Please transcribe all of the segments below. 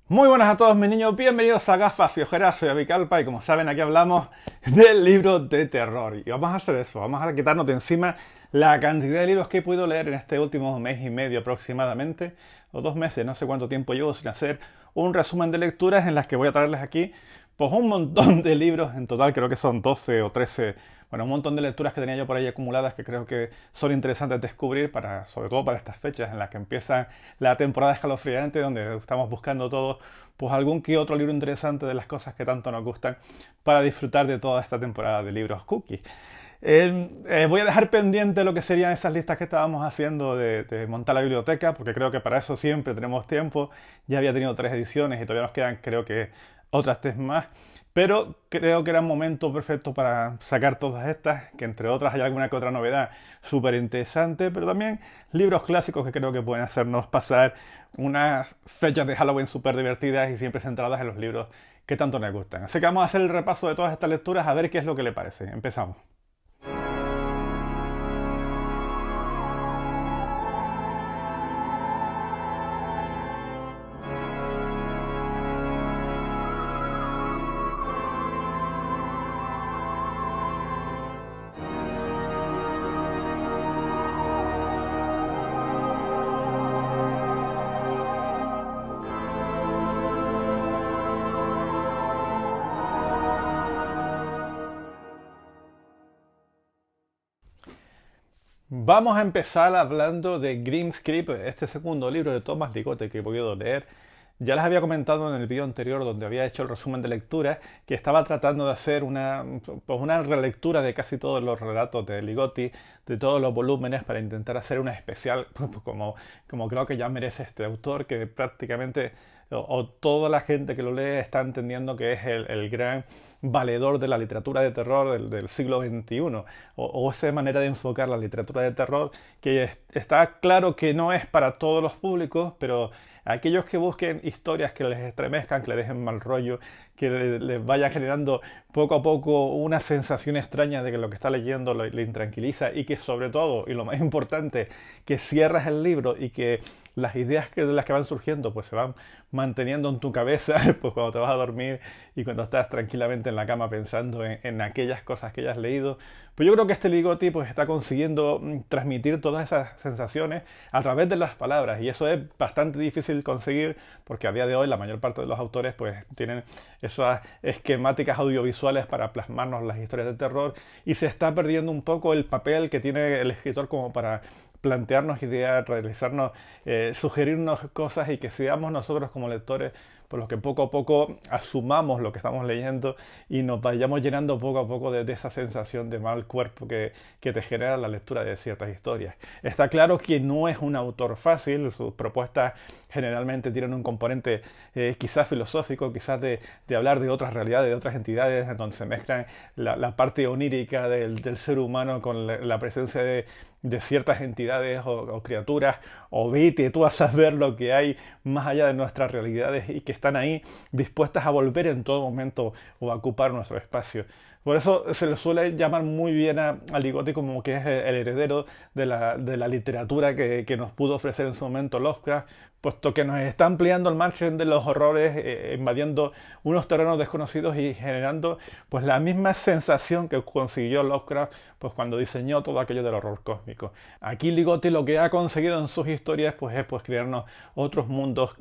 Muy buenas a todos mis niños, bienvenidos a Gafas y Ojeras, soy Avicalpa y como saben aquí hablamos del libro de terror y vamos a hacer eso, vamos a quitarnos de encima la cantidad de libros que he podido leer en este último mes y medio aproximadamente, o 2 meses, no sé cuánto tiempo llevo sin hacer un resumen de lecturas en las que voy a traerles aquí pues un montón de libros, en total creo que son 12 o 13, bueno, un montón de lecturas que tenía yo por ahí acumuladas que creo que son interesantes descubrir, para, sobre todo para estas fechas en las que empieza la temporada escalofriante, donde estamos buscando todos pues algún que otro libro interesante de las cosas que tanto nos gustan para disfrutar de toda esta temporada de libros cookies. Voy a dejar pendiente lo que serían esas listas que estábamos haciendo de montar la biblioteca, porque creo que para eso siempre tenemos tiempo. Ya había tenido 3 ediciones y todavía nos quedan, creo que, otras 3 más. Pero creo que era un momento perfecto para sacar todas estas, que entre otras hay alguna que otra novedad súper interesante, pero también libros clásicos que creo que pueden hacernos pasar unas fechas de Halloween súper divertidas y siempre centradas en los libros que tanto nos gustan. Así que vamos a hacer el repaso de todas estas lecturas a ver qué es lo que le parece. Empezamos. Vamos a empezar hablando de Grimscript, este segundo libro de Thomas Ligotte que he podido leer. Ya les había comentado en el vídeo anterior donde había hecho el resumen de lectura que estaba tratando de hacer una relectura de casi todos los relatos de Ligotti, de todos los volúmenes, para intentar hacer una especial, como creo que ya merece este autor, que prácticamente o toda la gente que lo lee está entendiendo que es el gran valedor de la literatura de terror del siglo XXI, o esa manera de enfocar la literatura de terror que está claro que no es para todos los públicos, pero aquellos que busquen historias que les estremezcan, que les dejen mal rollo, que les vaya generando poco a poco una sensación extraña de que lo que está leyendo le intranquiliza y que sobre todo, y lo más importante, que cierras el libro y que las ideas de las que van surgiendo pues se van manteniendo en tu cabeza pues cuando te vas a dormir y cuando estás tranquilamente en la cama pensando en aquellas cosas que hayas leído. Pues yo creo que este Ligotti pues está consiguiendo transmitir todas esas sensaciones a través de las palabras y eso es bastante difícil conseguir porque a día de hoy la mayor parte de los autores pues tienen esas esquemáticas audiovisuales para plasmarnos las historias de terror y se está perdiendo un poco el papel que tiene el escritor como para plantearnos ideas, realizarnos, sugerirnos cosas y que seamos nosotros como lectores por los que poco a poco asumamos lo que estamos leyendo y nos vayamos llenando poco a poco de esa sensación de mal cuerpo que te genera la lectura de ciertas historias. Está claro que no es un autor fácil, sus propuestas generalmente tienen un componente quizás filosófico, quizás de hablar de otras realidades, de otras entidades, en donde se mezclan la parte onírica del ser humano con la presencia de ciertas entidades o criaturas, o vete tú a saber lo que hay más allá de nuestras realidades y que están ahí dispuestas a volver en todo momento o a ocupar nuestro espacio. Por eso se le suele llamar muy bien a Ligotti como que es el heredero de la literatura que nos pudo ofrecer en su momento Lovecraft, puesto que nos está ampliando el margen de los horrores, invadiendo unos terrenos desconocidos y generando pues la misma sensación que consiguió Lovecraft pues cuando diseñó todo aquello del horror cósmico. Aquí Ligotti lo que ha conseguido en sus historias pues es pues crearnos otros mundos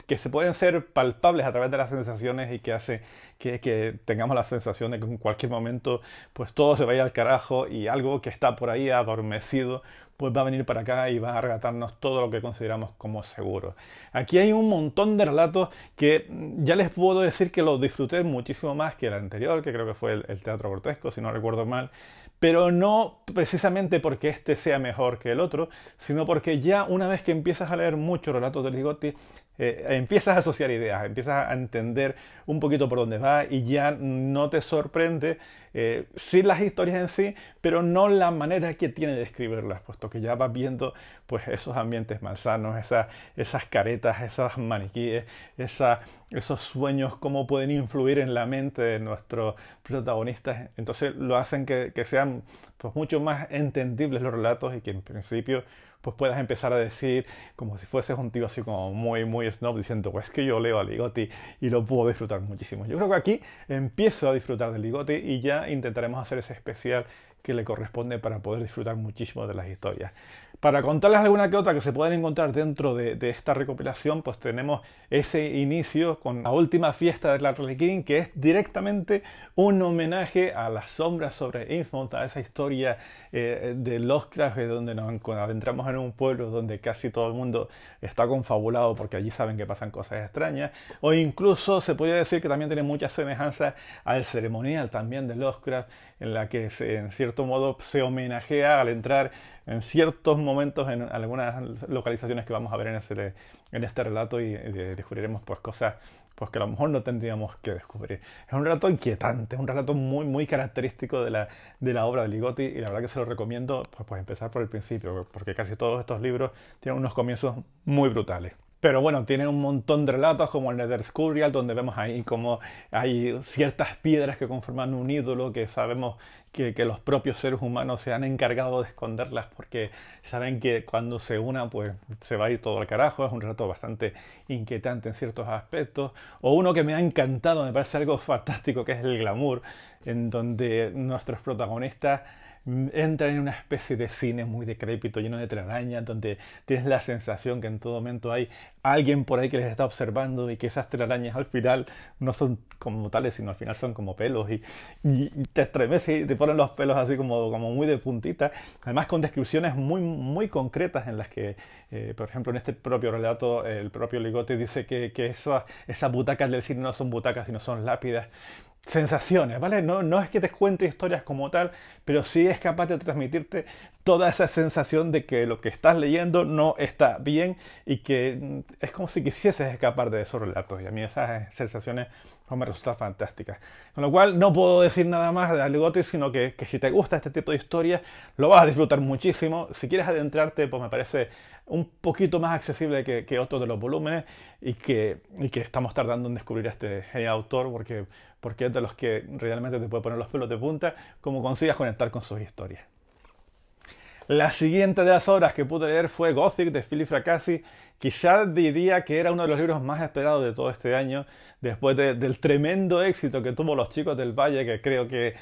que se pueden ser palpables a través de las sensaciones y que hace que tengamos la sensación de que en cualquier momento pues todo se vaya al carajo y algo que está por ahí adormecido pues va a venir para acá y va a arrebatarnos todo lo que consideramos como seguro. Aquí hay un montón de relatos que ya les puedo decir que los disfruté muchísimo más que el anterior, que creo que fue el teatro grotesco, si no recuerdo mal, pero no precisamente porque este sea mejor que el otro, sino porque ya una vez que empiezas a leer muchos relatos de Ligotti, empiezas a asociar ideas, empiezas a entender un poquito por dónde va y ya no te sorprende, sí las historias en sí, pero no la manera que tiene de escribirlas, puesto que ya vas viendo pues esos ambientes malsanos, esas caretas, esos maniquíes, esos sueños, cómo pueden influir en la mente de nuestros protagonistas. Entonces lo hacen que sean pues mucho más entendibles los relatos y que en principio pues puedas empezar a decir como si fueses un tío así como muy snob diciendo, pues es que yo leo a Ligotti y lo puedo disfrutar muchísimo. Yo creo que aquí empiezo a disfrutar de Ligotti y ya intentaremos hacer ese especial que le corresponde para poder disfrutar muchísimo de las historias. Para contarles alguna que otra que se pueden encontrar dentro de esta recopilación, pues tenemos ese inicio con la última fiesta del Arlequín, que es directamente un homenaje a las sombras sobre Innsmouth, a esa historia de Lovecraft, donde nos adentramos en un pueblo donde casi todo el mundo está confabulado porque allí saben que pasan cosas extrañas, o incluso se podría decir que también tiene muchas semejanzas al ceremonial también de Lovecraft, en la que en cierto modo se homenajea al entrar en ciertos momentos en algunas localizaciones que vamos a ver en este relato y descubriremos pues cosas pues que a lo mejor no tendríamos que descubrir. Es un relato inquietante, es un relato muy característico de la obra de Ligotti y la verdad que se lo recomiendo pues empezar por el principio, porque casi todos estos libros tienen unos comienzos muy brutales. Pero bueno, tiene un montón de relatos como el Nether Skúrial, donde vemos ahí como hay ciertas piedras que conforman un ídolo que sabemos que los propios seres humanos se han encargado de esconderlas porque saben que cuando se una pues se va a ir todo al carajo. Es un relato bastante inquietante en ciertos aspectos. O uno que me ha encantado, me parece algo fantástico, que es el glamour, en donde nuestros protagonistas entran en una especie de cine muy decrépito, lleno de telarañas, donde tienes la sensación que en todo momento hay alguien por ahí que les está observando y que esas telarañas al final no son como tales, sino al final son como pelos y te estremece y te ponen los pelos así como muy de puntita. Además con descripciones muy concretas en las que, por ejemplo, en este propio relato, el propio Ligotti dice que esas butacas del cine no son butacas, sino son lápidas. Sensaciones, ¿vale? No es que te cuente historias como tal, pero sí es capaz de transmitirte toda esa sensación de que lo que estás leyendo no está bien y que es como si quisieses escapar de esos relatos. Y a mí esas sensaciones me resultan fantásticas. Con lo cual no puedo decir nada más de Ligotti, sino que si te gusta este tipo de historias, lo vas a disfrutar muchísimo. Si quieres adentrarte, pues me parece un poquito más accesible que otros de los volúmenes y que estamos tardando en descubrir a este genial autor porque es de los que realmente te puede poner los pelos de punta como consigas conectar con sus historias. La siguiente de las obras que pude leer fue Gothic de Philip Fracassi. Quizás diría que era uno de los libros más esperados de todo este año, después del tremendo éxito que tuvo Los Chicos del Valle, que creo que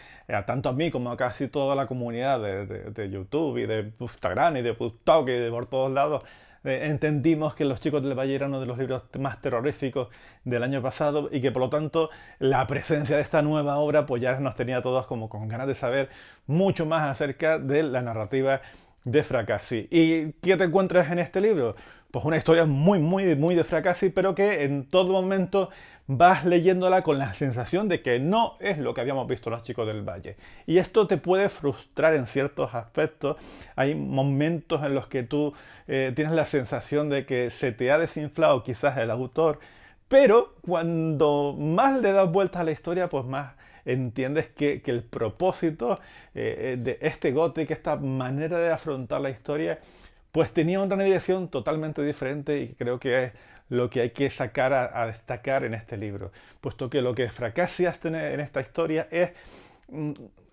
tanto a mí como a casi toda la comunidad de YouTube y de Instagram y de TikTok y de por todos lados, entendimos que Los Chicos del Valle era uno de los libros más terroríficos del año pasado y que por lo tanto la presencia de esta nueva obra pues ya nos tenía todos como con ganas de saber mucho más acerca de la narrativa de Fracassi. ¿Y qué te encuentras en este libro? Pues una historia muy de Fracassi, pero que en todo momento vas leyéndola con la sensación de que no es lo que habíamos visto Los Chicos del Valle. Y esto te puede frustrar en ciertos aspectos. Hay momentos en los que tú tienes la sensación de que se te ha desinflado quizás el autor, pero cuando más le das vueltas a la historia, pues más entiendes que el propósito de este Gothic, esta manera de afrontar la historia, pues tenía una dirección totalmente diferente y creo que es lo que hay que sacar a destacar en este libro, puesto que lo que Fracassi hace en esta historia es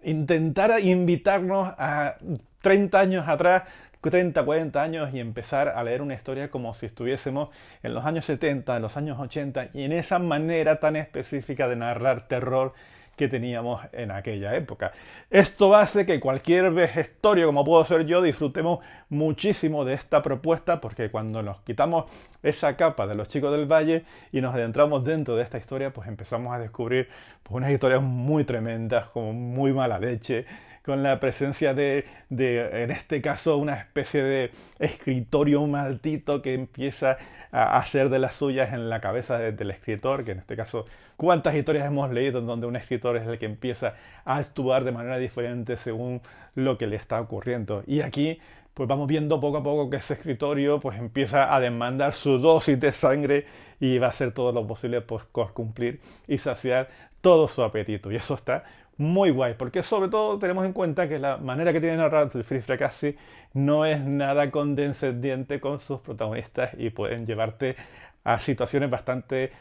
intentar invitarnos a 30 años atrás, 30, 40 años y empezar a leer una historia como si estuviésemos en los años 70, en los años 80 y en esa manera tan específica de narrar terror que teníamos en aquella época. Esto hace que cualquier vejestorio, como puedo ser yo, disfrutemos muchísimo de esta propuesta, porque cuando nos quitamos esa capa de Los Chicos del Valle y nos adentramos dentro de esta historia, pues empezamos a descubrir pues, unas historias muy tremendas, como muy mala leche, con la presencia en este caso, una especie de escritorio maldito que empieza a hacer de las suyas en la cabeza del escritor, que en este caso, ¿cuántas historias hemos leído en donde un escritor es el que empieza a actuar de manera diferente según lo que le está ocurriendo? Y aquí pues vamos viendo poco a poco que ese escritorio pues empieza a demandar su dosis de sangre y va a hacer todo lo posible pues, por cumplir y saciar todo su apetito. Y eso está muy guay, porque sobre todo tenemos en cuenta que la manera que tiene de narrar el Philip Fracassi no es nada condescendiente con sus protagonistas y pueden llevarte a situaciones bastante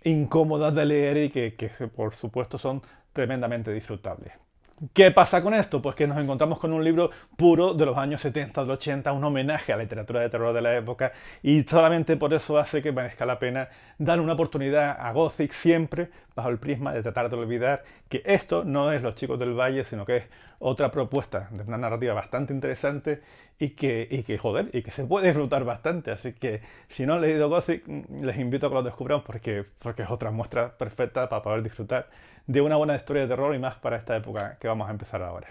incómodas de leer y que por supuesto son tremendamente disfrutables. ¿Qué pasa con esto? Pues que nos encontramos con un libro puro de los años 70, del 80, un homenaje a la literatura de terror de la época, y solamente por eso hace que merezca la pena dar una oportunidad a Gothic, siempre bajo el prisma de tratar de olvidar que esto no es Los Chicos del Valle, sino que es otra propuesta de una narrativa bastante interesante joder, y que se puede disfrutar bastante. Así que si no han leído Gothic, les invito a que lo descubran porque es otra muestra perfecta para poder disfrutar de una buena historia de terror, y más para esta época que vamos a empezar ahora.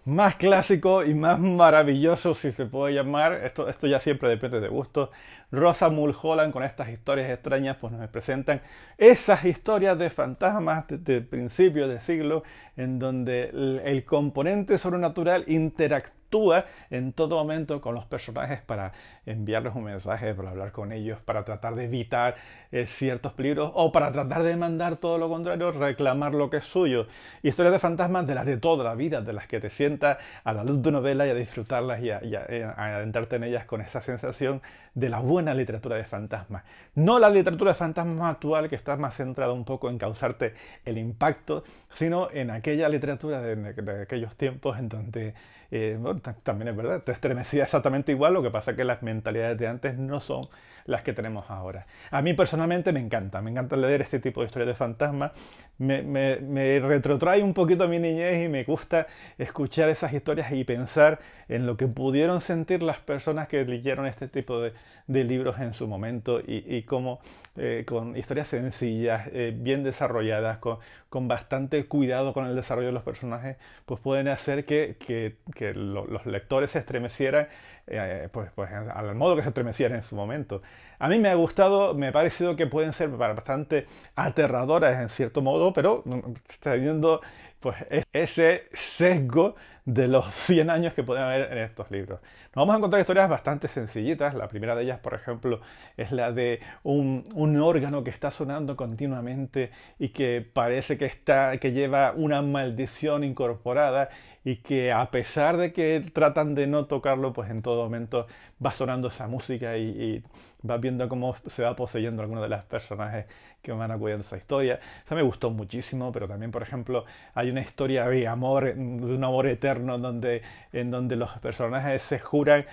Más clásico y más maravilloso, si se puede llamar, esto ya siempre depende de gusto. Rosa Mulholland, con estas historias extrañas, pues nos presentan esas historias de fantasmas de principios de siglo, en donde el componente sobrenatural interactúa en todo momento con los personajes para enviarles un mensaje, para hablar con ellos, para tratar de evitar ciertos peligros, o para tratar de mandar todo lo contrario, reclamar lo que es suyo. Historias de fantasmas de las de toda la vida, de las que te sientas a la luz de novela y a disfrutarlas y a adentrarte en ellas con esa sensación de la buena literatura de fantasmas. No la literatura de fantasmas actual, que está más centrada un poco en causarte el impacto, sino en aquella literatura de aquellos tiempos en donde, bueno, también es verdad, te estremecía exactamente igual, lo que pasa es que las mentalidades de antes no son las que tenemos ahora. A mí personalmente me encanta leer este tipo de historias de fantasmas, me retrotrae un poquito a mi niñez y me gusta escuchar esas historias y pensar en lo que pudieron sentir las personas que leyeron este tipo de libros en su momento, y cómo con historias sencillas, bien desarrolladas, con bastante cuidado con el desarrollo de los personajes, pues pueden hacer que los lectores se estremecieran, pues al modo que se estremecieran en su momento. A mí me ha gustado, me ha parecido que pueden ser bastante aterradoras en cierto modo, pero teniendo pues ese sesgo de los 100 años que pueden haber en estos libros. Nos vamos a encontrar historias bastante sencillitas. La primera de ellas, por ejemplo, es la de un órgano que está sonando continuamente y que parece que lleva una maldición incorporada, y que a pesar de que tratan de no tocarlo, pues en todo momento va sonando esa música, y vas viendo cómo se va poseyendo algunos de los personajes que van acudiendo a esa historia. Esa me gustó muchísimo, pero también, por ejemplo, hay una historia de amor, de un amor eterno, en donde los personajes se juran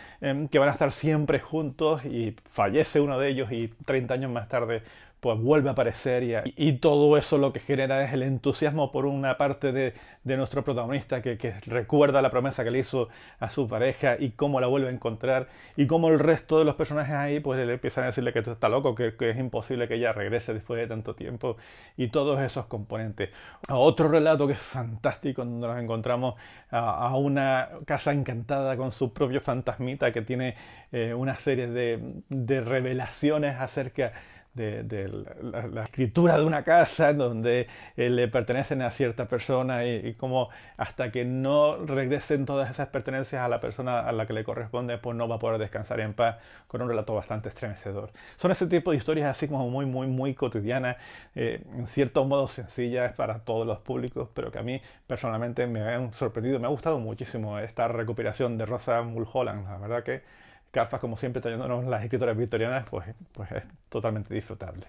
que van a estar siempre juntos, y fallece uno de ellos y 30 años más tarde pues vuelve a aparecer, y todo eso lo que genera es el entusiasmo por una parte de nuestro protagonista que recuerda la promesa que le hizo a su pareja y cómo la vuelve a encontrar, y cómo el resto de los personajes ahí pues le empiezan a decirle que está loco, que es imposible que ella regrese después de tanto tiempo, y todos esos componentes. Otro relato que es fantástico, donde nos encontramos a una casa encantada con su propio fantasmita, que tiene una serie de revelaciones acerca de la escritura de una casa donde le pertenecen a cierta persona, y como hasta que no regresen todas esas pertenencias a la persona a la que le corresponde, pues no va a poder descansar en paz, con un relato bastante estremecedor. Son ese tipo de historias así como muy cotidianas, en cierto modo sencillas para todos los públicos, pero que a mí personalmente me han sorprendido. Me ha gustado muchísimo esta recuperación de Rosa Mulholland. La verdad que Carfax, como siempre, trayéndonos las escritoras victorianas, pues es totalmente disfrutable.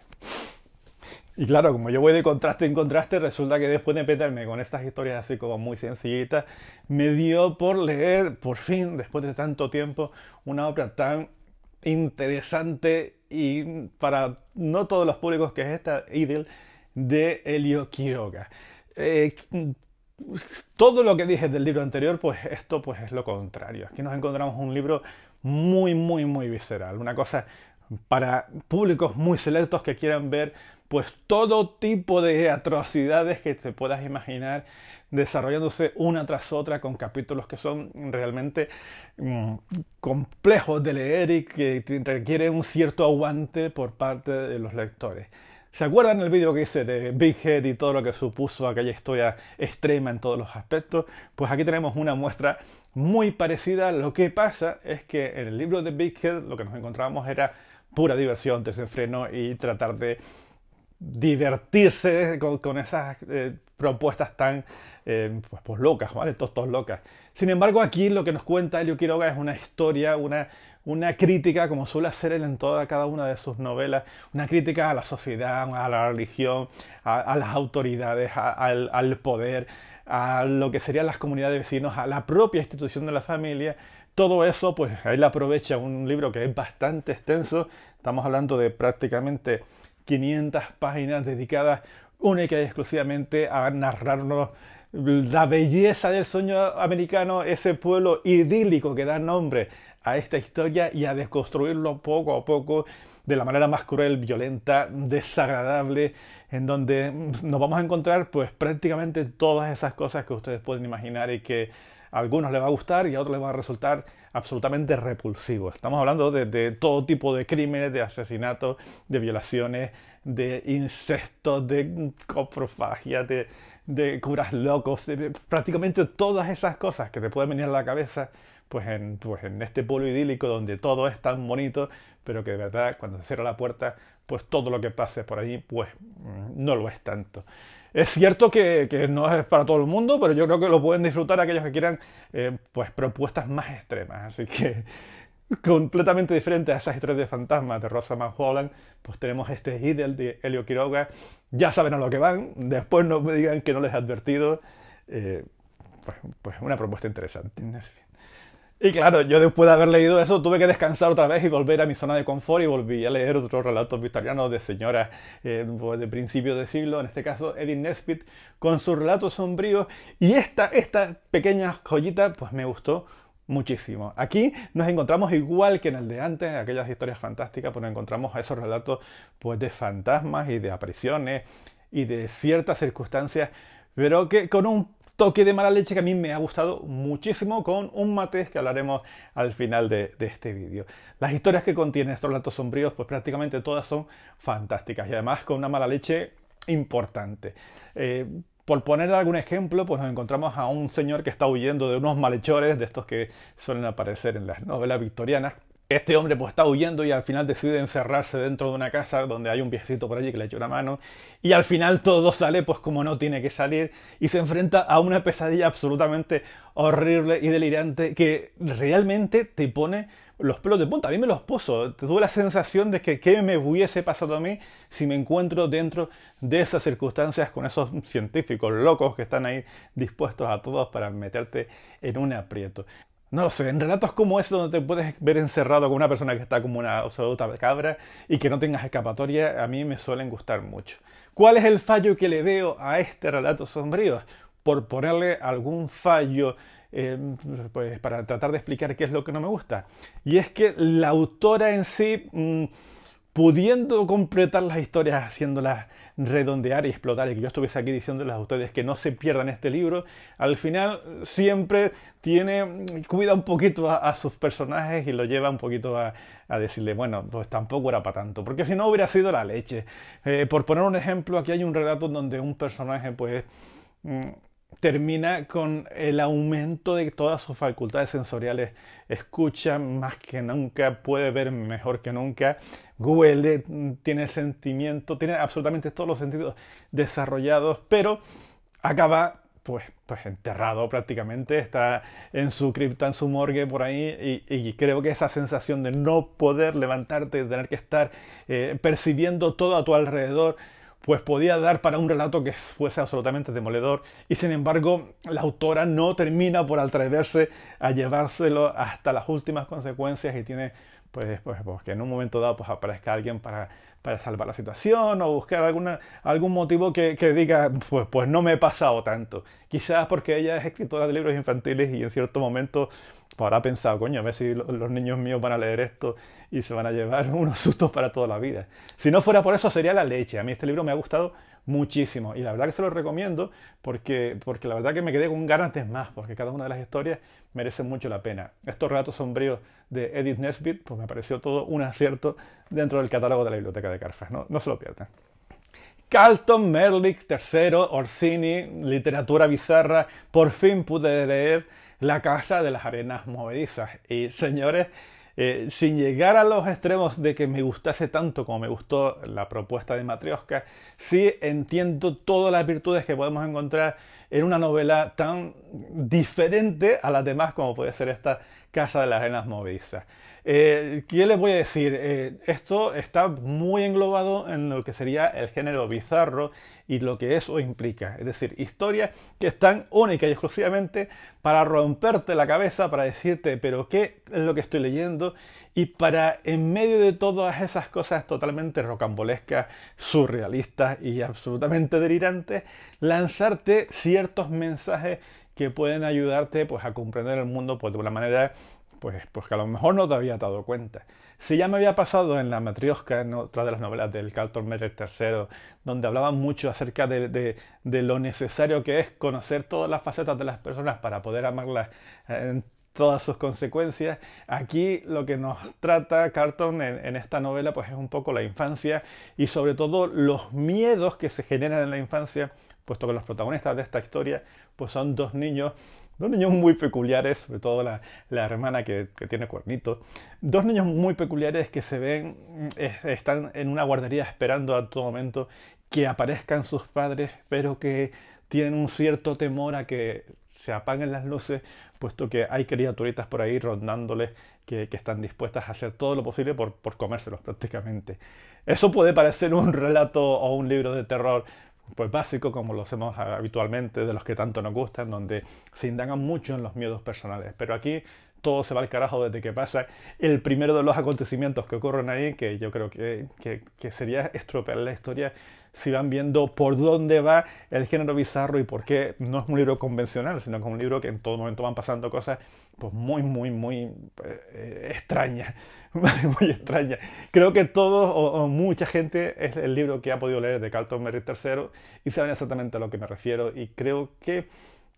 Y claro, como yo voy de contraste en contraste, resulta que después de meterme con estas historias así como muy sencillitas, me dio por leer, por fin, después de tanto tiempo, una obra tan interesante, y para no todos los públicos, que es esta Idil, de Elio Quiroga. Todo lo que dije del libro anterior, pues esto pues es lo contrario. Aquí nos encontramos un libro muy visceral, una cosa para públicos muy selectos que quieran ver pues todo tipo de atrocidades que te puedas imaginar, desarrollándose una tras otra, con capítulos que son realmente complejos de leer y que requieren un cierto aguante por parte de los lectores. ¿Se acuerdan el vídeo que hice de Big Head y todo lo que supuso aquella historia extrema en todos los aspectos? Pues aquí tenemos una muestra muy parecida. Lo que pasa es que en el libro de Big Head lo que nos encontrábamos era pura diversión, desenfreno, y tratar de divertirse con esas propuestas tan pues locas, ¿vale? Tostos locas. Sin embargo, aquí lo que nos cuenta Elio Quiroga es una historia, una crítica, como suele hacer él en cada una de sus novelas, una crítica a la sociedad, a la religión, a las autoridades, al poder, a lo que serían las comunidades de vecinos, a la propia institución de la familia. Todo eso, pues él aprovecha un libro que es bastante extenso. Estamos hablando de prácticamente 500 páginas dedicadas única y exclusivamente a narrarnos la belleza del sueño americano, ese pueblo idílico que da nombre a esta historia, y a desconstruirlo poco a poco de la manera más cruel, violenta, desagradable, en donde nos vamos a encontrar pues prácticamente todas esas cosas que ustedes pueden imaginar y que a algunos les va a gustar y a otros les va a resultar absolutamente repulsivo. Estamos hablando de todo tipo de crímenes, de asesinatos, de violaciones, de incestos, de coprofagia, de curas locos, de prácticamente todas esas cosas que te pueden venir a la cabeza, pues en este pueblo idílico donde todo es tan bonito, pero que de verdad cuando se cierra la puerta, pues todo lo que pase por allí, pues no lo es tanto. Es cierto que no es para todo el mundo, pero yo creo que lo pueden disfrutar aquellos que quieran pues propuestas más extremas. Así que completamente diferente a esas historias de fantasmas de Rosamund Holland, pues tenemos este Idle de Elio Quiroga. Ya saben a lo que van, después no me digan que no les he advertido. Pues una propuesta interesante. Y claro, yo después de haber leído eso tuve que descansar otra vez y volver a mi zona de confort, y volví a leer otros relatos victorianos de señoras pues de principios de siglo, en este caso Edith Nesbit, con sus relatos sombríos, y esta pequeña joyita pues me gustó muchísimo. Aquí nos encontramos igual que en el de antes, en aquellas historias fantásticas, pues nos encontramos a esos relatos pues de fantasmas y de apariciones y de ciertas circunstancias, pero que con un toque de mala leche que a mí me ha gustado muchísimo, con un matiz que hablaremos al final de este vídeo. Las historias que contienen estos relatos sombríos, pues prácticamente todas son fantásticas, y además con una mala leche importante. Por poner algún ejemplo, pues nos encontramos a un señor que está huyendo de unos malhechores, de estos que suelen aparecer en las novelas victorianas. Este hombre pues está huyendo y al final decide encerrarse dentro de una casa donde hay un viejecito por allí que le echa una mano, y al final todo sale pues como no tiene que salir, y se enfrenta a una pesadilla absolutamente horrible y delirante que realmente te pone los pelos de punta. A mí me los puso. Tuve la sensación de que qué me hubiese pasado a mí si me encuentro dentro de esas circunstancias con esos científicos locos que están ahí dispuestos a todos para meterte en un aprieto. No lo sé, en relatos como ese donde te puedes ver encerrado con una persona que está como una absoluta cabra y que no tengas escapatoria, a mí me suelen gustar mucho. ¿Cuál es el fallo que le veo a este relato sombrío? Por ponerle algún fallo, pues para tratar de explicar qué es lo que no me gusta. Y es que la autora en sí, pudiendo completar las historias, haciéndolas redondear y explotar, y que yo estuviese aquí diciéndoles a ustedes que no se pierdan este libro, al final siempre cuida un poquito a sus personajes y lo lleva un poquito a decirle, bueno, pues tampoco era para tanto, porque si no hubiera sido la leche. Por poner un ejemplo, aquí hay un relato donde un personaje pues termina con el aumento de todas sus facultades sensoriales. Escucha más que nunca, puede ver mejor que nunca, huele, tiene sentimiento, tiene absolutamente todos los sentidos desarrollados, pero acaba pues enterrado prácticamente, está en su cripta, en su morgue por ahí, y creo que esa sensación de no poder levantarte, de tener que estar percibiendo todo a tu alrededor, pues podía dar para un relato que fuese absolutamente demoledor, y sin embargo la autora no termina por atreverse a llevárselo hasta las últimas consecuencias, y tiene pues que en un momento dado pues aparezca alguien para salvar la situación, o buscar algún motivo que diga pues no me he pasado tanto. Quizás porque ella es escritora de libros infantiles y en cierto momento pues habrá pensado, coño, a ver si los niños míos van a leer esto y se van a llevar unos sustos para toda la vida. Si no fuera por eso sería la leche. A mí este libro me ha gustado muchísimo, y la verdad que se lo recomiendo porque la verdad que me quedé con ganas de más, porque cada una de las historias merece mucho la pena. Estos relatos sombríos de Edith Nesbit pues me pareció todo un acierto dentro del catálogo de la Biblioteca de Carfax. No se lo pierdan. Carlton Merlich III, Orsini, literatura bizarra. Por fin pude leer La casa de las arenas movedizas. Y señores, sin llegar a los extremos de que me gustase tanto como me gustó la propuesta de Matrioska, sí entiendo todas las virtudes que podemos encontrar en una novela tan diferente a las demás como puede ser esta Casa de las Arenas Movedizas. ¿Qué les voy a decir? Esto está muy englobado en lo que sería el género bizarro y lo que eso implica. Es decir, historias que están únicas y exclusivamente para romperte la cabeza, para decirte, pero ¿qué es lo que estoy leyendo? Y para, en medio de todas esas cosas totalmente rocambolescas, surrealistas y absolutamente delirantes, lanzarte ciertos mensajes que pueden ayudarte pues, a comprender el mundo pues, de una manera pues que a lo mejor no te había dado cuenta. Si ya me había pasado en La Matrioska, en otra de las novelas del Carlton Meredith III, donde hablaban mucho acerca de lo necesario que es conocer todas las facetas de las personas para poder amarlas en todas sus consecuencias, aquí lo que nos trata Carlton en esta novela pues es un poco la infancia y sobre todo los miedos que se generan en la infancia, puesto que los protagonistas de esta historia pues son dos niños muy peculiares, sobre todo la hermana que tiene cuernitos. Dos niños muy peculiares que se ven, están en una guardería esperando a todo momento que aparezcan sus padres, pero que tienen un cierto temor a que se apaguen las luces, puesto que hay criaturitas por ahí rondándoles que están dispuestas a hacer todo lo posible por comérselos prácticamente. Eso puede parecer un relato o un libro de terror pues básico, como lo hacemos habitualmente, de los que tanto nos gustan, donde se indagan mucho en los miedos personales. Pero aquí todo se va al carajo desde que pasa el primero de los acontecimientos que ocurren ahí, que yo creo que sería estropear la historia si van viendo por dónde va el género bizarro y por qué no es un libro convencional, sino que es un libro que en todo momento van pasando cosas pues muy extrañas, muy extrañas. Creo que todos o mucha gente es el libro que ha podido leer de Carlton Meredith III y saben exactamente a lo que me refiero y creo que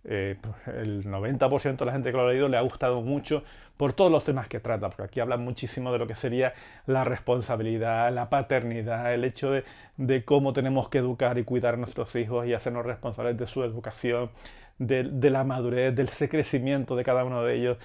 el 90% de la gente que lo ha leído le ha gustado mucho por todos los temas que trata, porque aquí habla muchísimo de lo que sería la responsabilidad, la paternidad, el hecho de cómo tenemos que educar y cuidar a nuestros hijos y hacernos responsables de su educación, de la madurez, del ese crecimiento de cada uno de ellos,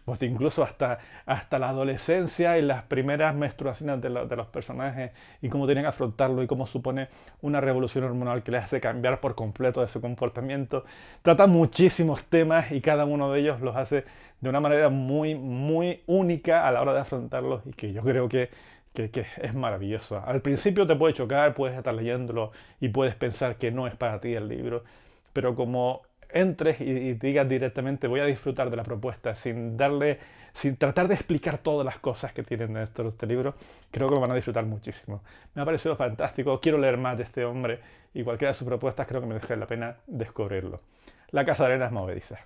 pues incluso hasta la adolescencia y las primeras menstruaciones de los personajes y cómo tienen que afrontarlo y cómo supone una revolución hormonal que les hace cambiar por completo de su comportamiento. Trata muchísimos temas y cada uno de ellos los hace de una manera muy única a la hora de afrontarlos y que yo creo que es maravilloso. Al principio te puede chocar, puedes estar leyéndolo y puedes pensar que no es para ti el libro, pero como entres y digas directamente voy a disfrutar de la propuesta sin tratar de explicar todas las cosas que tienen dentro de este libro, creo que lo van a disfrutar muchísimo. Me ha parecido fantástico, quiero leer más de este hombre y cualquiera de sus propuestas creo que me merece la pena descubrirlo. La Casa de Arenas Movedizas.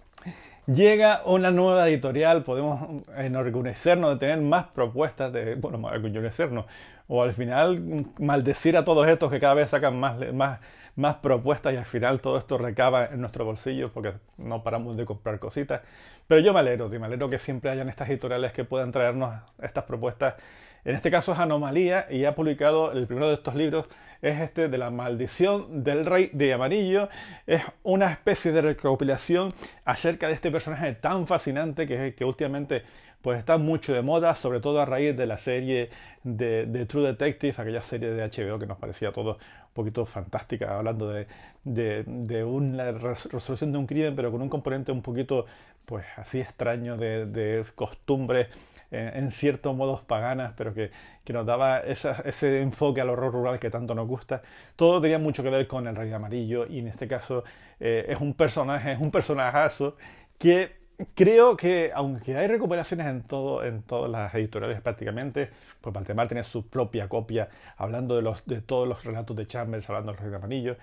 Llega una nueva editorial, podemos enorgullecernos de tener más propuestas, bueno, enorgullecernos, o al final maldecir a todos estos que cada vez sacan más propuestas y al final todo esto recaba en nuestro bolsillo porque no paramos de comprar cositas. Pero yo me alegro que siempre hayan estas editoriales que puedan traernos estas propuestas. En este caso es Anomalía y ha publicado el primero de estos libros, es este de La Maldición del Rey de Amarillo. Es una especie de recopilación acerca de este personaje tan fascinante que últimamente pues está mucho de moda, sobre todo a raíz de la serie de True Detective, aquella serie de HBO que nos parecía todo un poquito fantástica, hablando de una resolución de un crimen, pero con un componente un poquito pues así extraño de costumbres en ciertos modos paganas, pero que nos daba ese enfoque al horror rural que tanto nos gusta. Todo tenía mucho que ver con el Rey de Amarillo y en este caso es un personajazo que creo que, aunque hay recuperaciones en todas las editoriales prácticamente, pues Valdemar tiene su propia copia, hablando de todos los relatos de Chambers, hablando del Rey de Amarillo.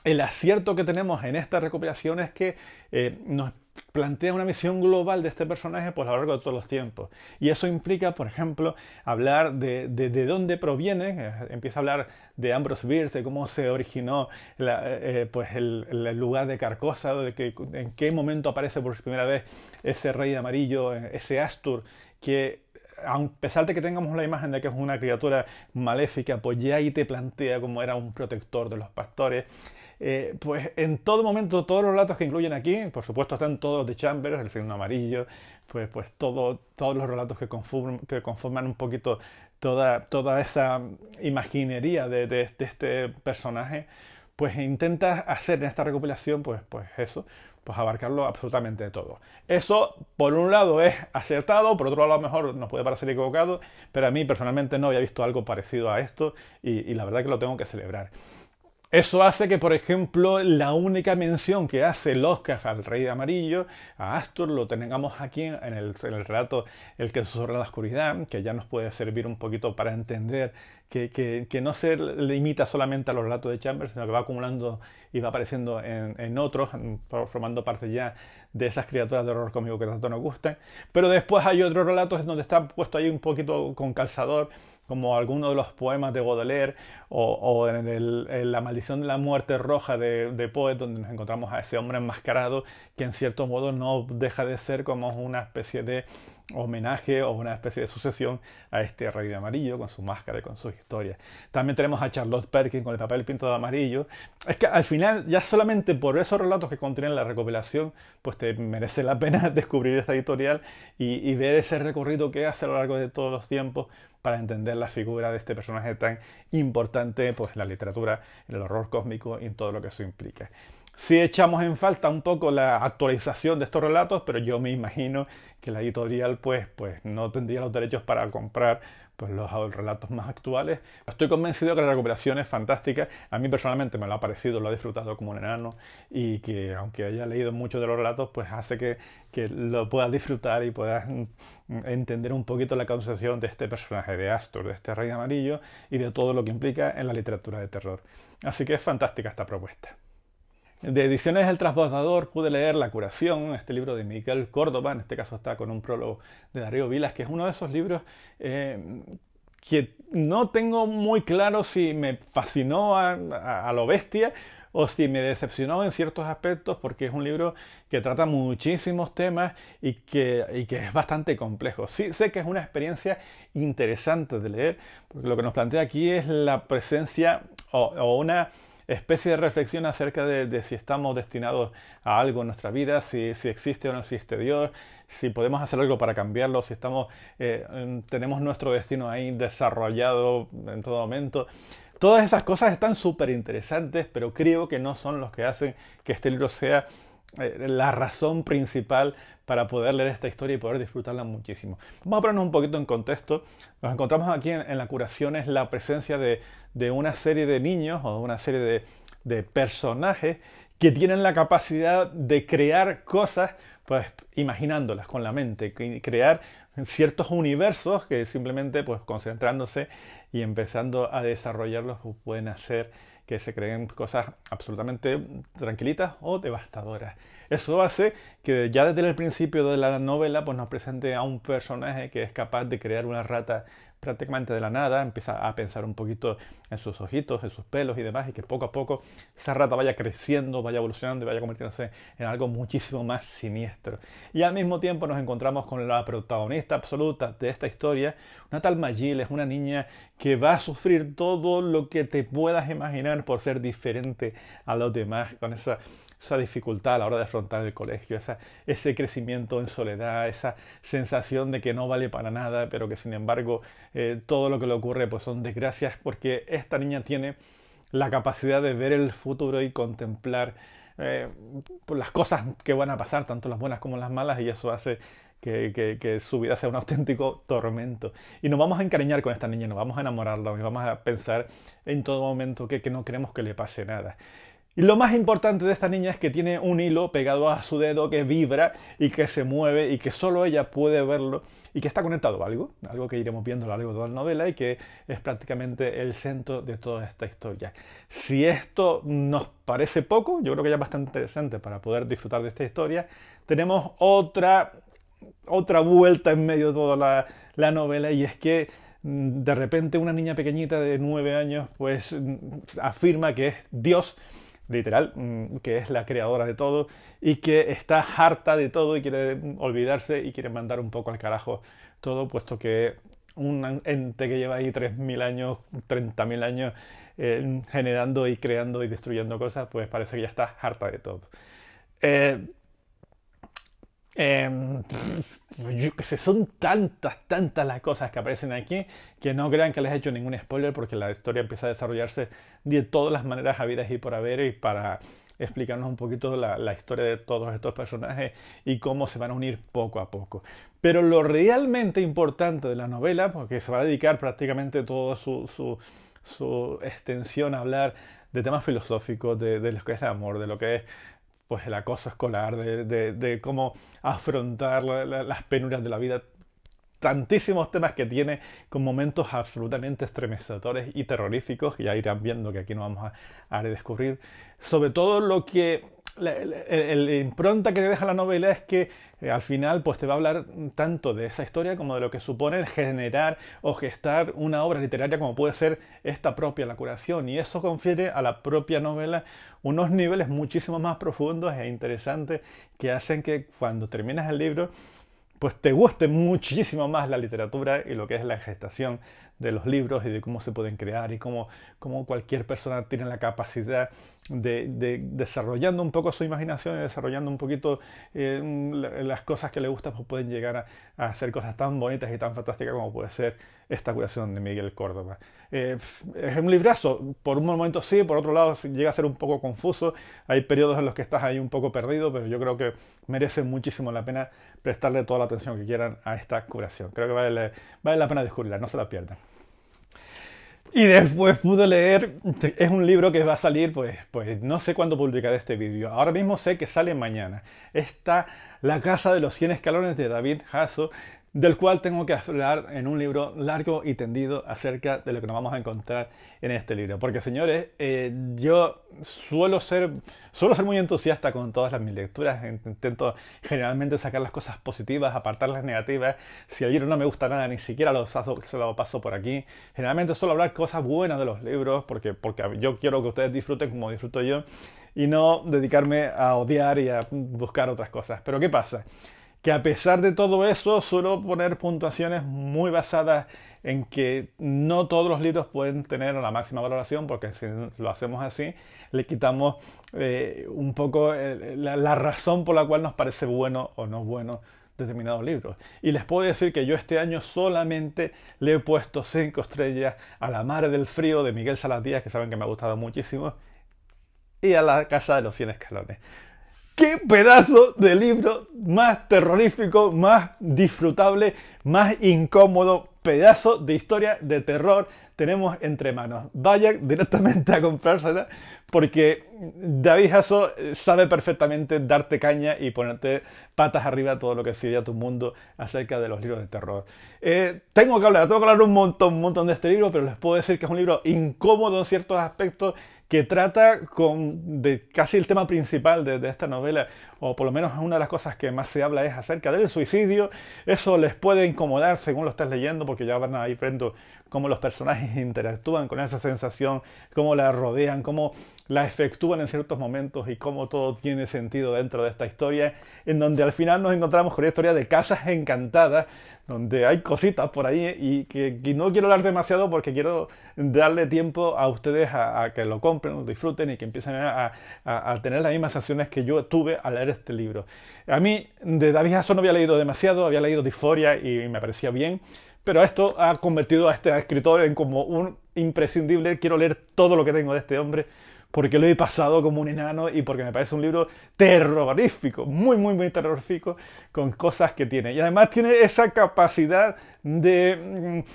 El acierto que tenemos en esta recuperación es que nos plantea una visión global de este personaje pues, a lo largo de todos los tiempos. Y eso implica, por ejemplo, hablar de dónde proviene, empieza a hablar de Ambrose Bierce, de cómo se originó pues el lugar de Carcosa, en qué momento aparece por primera vez ese rey de amarillo, ese Astur, que a pesar de que tengamos la imagen de que es una criatura maléfica, pues ya ahí te plantea cómo era un protector de los pastores. Pues en todo momento, todos los relatos que incluyen aquí, por supuesto están todos los de Chambers, el signo amarillo, pues todos los relatos que conforman un poquito toda esa imaginería de este personaje, pues intenta hacer en esta recopilación, pues eso, pues abarcarlo absolutamente todo. Eso, por un lado, es acertado, por otro lado, a lo mejor nos puede parecer equivocado, pero a mí personalmente no había visto algo parecido a esto y la verdad que lo tengo que celebrar. Eso hace que, por ejemplo, la única mención que hace Lovecraft al Rey de Amarillo, a Astur, lo tengamos aquí en el relato El que susurra en la oscuridad, que ya nos puede servir un poquito para entender que no se limita solamente a los relatos de Chambers, sino que va acumulando y va apareciendo en otros, formando parte ya de esas criaturas de horror cómico que tanto nos gustan. Pero después hay otros relatos en donde está puesto ahí un poquito con calzador, como algunos de los poemas de Baudelaire o en La maldición de la muerte roja de Poe, donde nos encontramos a ese hombre enmascarado que en cierto modo no deja de ser como una especie de homenaje o una especie de sucesión a este Rey de Amarillo con su máscara y con sus historias. También tenemos a Charlotte Perkins con el papel pintado de amarillo. Es que al final, ya solamente por esos relatos que contienen la recopilación, pues te merece la pena descubrir esta editorial y ver ese recorrido que hace a lo largo de todos los tiempos para entender la figura de este personaje tan importante pues, en la literatura, en el horror cósmico y en todo lo que eso implica. Sí echamos en falta un poco la actualización de estos relatos, pero yo me imagino que la editorial pues no tendría los derechos para comprar pues, los relatos más actuales. Estoy convencido que la recuperación es fantástica. A mí personalmente me lo ha parecido, lo he disfrutado como un enano y que aunque haya leído muchos de los relatos, pues hace que lo puedas disfrutar y puedas entender un poquito la concepción de este personaje, de Astur, de este Rey de Amarillo y de todo lo que implica en la literatura de terror. Así que es fantástica esta propuesta. De Ediciones El Transbordador pude leer La Curación, este libro de Miguel Córdoba, en este caso está con un prólogo de Darío Vilas, que es uno de esos libros que no tengo muy claro si me fascinó a lo bestia o si me decepcionó en ciertos aspectos, porque es un libro que trata muchísimos temas y que es bastante complejo. Sí, sé que es una experiencia interesante de leer, porque lo que nos plantea aquí es la presencia o una especie de reflexión acerca de si estamos destinados a algo en nuestra vida, si existe o no existe Dios, si podemos hacer algo para cambiarlo, si tenemos nuestro destino ahí desarrollado en todo momento. Todas esas cosas están súper interesantes, pero creo que no son los que hacen que este libro sea la razón principal para poder leer esta historia y poder disfrutarla muchísimo. Vamos a ponernos un poquito en contexto. Nos encontramos aquí en La Curación, es la presencia de una serie de niños o de una serie de personajes que tienen la capacidad de crear cosas, pues imaginándolas con la mente, crear ciertos universos que simplemente pues concentrándose y empezando a desarrollarlos pueden hacer que se creen cosas absolutamente tranquilitas o devastadoras. Eso hace que ya desde el principio de la novela pues nos presente a un personaje que es capaz de crear una rata prácticamente de la nada, empieza a pensar un poquito en sus ojitos, en sus pelos y demás, y que poco a poco esa rata vaya creciendo, vaya evolucionando y vaya convirtiéndose en algo muchísimo más siniestro. Y al mismo tiempo nos encontramos con la protagonista absoluta de esta historia, una tal Magil, es una niña que va a sufrir todo lo que te puedas imaginar por ser diferente a los demás, con esa dificultad a la hora de afrontar el colegio, ese crecimiento en soledad, esa sensación de que no vale para nada, pero que sin embargo todo lo que le ocurre pues son desgracias, porque esta niña tiene la capacidad de ver el futuro y contemplar pues las cosas que van a pasar, tanto las buenas como las malas, y eso hace que su vida sea un auténtico tormento. Y nos vamos a encariñar con esta niña, nos vamos a enamorarla, y vamos a pensar en todo momento que no queremos que le pase nada. Y lo más importante de esta niña es que tiene un hilo pegado a su dedo que vibra y que se mueve y que solo ella puede verlo y que está conectado a algo que iremos viendo a lo largo de toda la novela y que es prácticamente el centro de toda esta historia. Si esto nos parece poco, yo creo que ya es bastante interesante para poder disfrutar de esta historia, tenemos otra vuelta en medio de toda la novela, y es que de repente una niña pequeñita de 9 años pues afirma que es Dios, literal, que es la creadora de todo y que está harta de todo y quiere olvidarse y quiere mandar un poco al carajo todo, puesto que un ente que lleva ahí 3.000 años, 30.000 años generando y creando y destruyendo cosas, pues parece que ya está harta de todo. Yo qué sé, son tantas las cosas que aparecen aquí que no crean que les he hecho ningún spoiler porque la historia empieza a desarrollarse de todas las maneras habidas y por haber y para explicarnos un poquito la historia de todos estos personajes y cómo se van a unir poco a poco. Pero lo realmente importante de la novela, porque se va a dedicar prácticamente toda su extensión a hablar de temas filosóficos, de lo que es el amor, de lo que es pues el acoso escolar, de cómo afrontar las penurias de la vida, tantísimos temas que tiene con momentos absolutamente estremecedores y terroríficos, que ya irán viendo que aquí no vamos a redescubrir. Sobre todo lo que la impronta que te deja la novela es que al final pues te va a hablar tanto de esa historia como de lo que supone generar o gestar una obra literaria como puede ser esta propia La Curación, y eso confiere a la propia novela unos niveles muchísimo más profundos e interesantes que hacen que cuando terminas el libro pues te guste muchísimo más la literatura y lo que es la gestación de los libros y de cómo se pueden crear y cómo cualquier persona tiene la capacidad de desarrollando un poco su imaginación y desarrollando un poquito las cosas que le gustan, pues pueden llegar a hacer cosas tan bonitas y tan fantásticas como puede ser esta curación de Miguel Córdoba. Es un librazo, por un momento sí, por otro lado llega a ser un poco confuso, hay periodos en los que estás ahí un poco perdido, pero yo creo que merece muchísimo la pena prestarle toda la atención que quieran a esta curación. Creo que vale la pena descubrirla, no se la pierdan. Y después pude leer, es un libro que va a salir, pues no sé cuándo publicaré este vídeo. Ahora mismo sé que sale mañana. Está La Casa de los 100 Escalones de David Hasso, del cual tengo que hablar en un libro largo y tendido acerca de lo que nos vamos a encontrar en este libro. Porque señores, yo suelo ser muy entusiasta con todas mis lecturas, intento generalmente sacar las cosas positivas, apartar las negativas. Si el libro no me gusta nada, ni siquiera se lo paso por aquí. Generalmente suelo hablar cosas buenas de los libros, porque yo quiero que ustedes disfruten como disfruto yo, y no dedicarme a odiar y a buscar otras cosas. Pero ¿qué pasa? Que a pesar de todo eso, suelo poner puntuaciones muy basadas en que no todos los libros pueden tener la máxima valoración, porque si lo hacemos así, le quitamos un poco la razón por la cual nos parece bueno o no bueno determinados libros. Y les puedo decir que yo este año solamente le he puesto 5 estrellas a La Mare del Frío de Miguel Salas Díaz, que saben que me ha gustado muchísimo, y a La Casa de los 100 Escalones. ¡Qué pedazo de libro más terrorífico, más disfrutable, más incómodo! Pedazo de historia de terror tenemos entre manos. Vayan directamente a comprársela porque David Hasso sabe perfectamente darte caña y ponerte patas arriba a todo lo que sería tu mundo acerca de los libros de terror. Tengo que hablar un montón de este libro, pero les puedo decir que es un libro incómodo en ciertos aspectos, que trata de casi el tema principal de esta novela, o por lo menos una de las cosas que más se habla es acerca del suicidio. Eso les puede incomodar según lo estés leyendo, porque ya van a ir viendo cómo los personajes interactúan con esa sensación, cómo la rodean, cómo la efectúan en ciertos momentos y cómo todo tiene sentido dentro de esta historia, en donde al final nos encontramos con una historia de casas encantadas, donde hay cositas por ahí y que no quiero hablar demasiado porque quiero darle tiempo a ustedes a que lo compren, lo disfruten y que empiecen a tener las mismas sensaciones que yo tuve al leer este libro. A mí de David Hasso no había leído demasiado, había leído Disforia y me parecía bien, pero esto ha convertido a este escritor en como un imprescindible. Quiero leer todo lo que tengo de este hombre porque lo he pasado como un enano y porque me parece un libro terrorífico, muy terrorífico, con cosas que tiene. Y además tiene esa capacidad de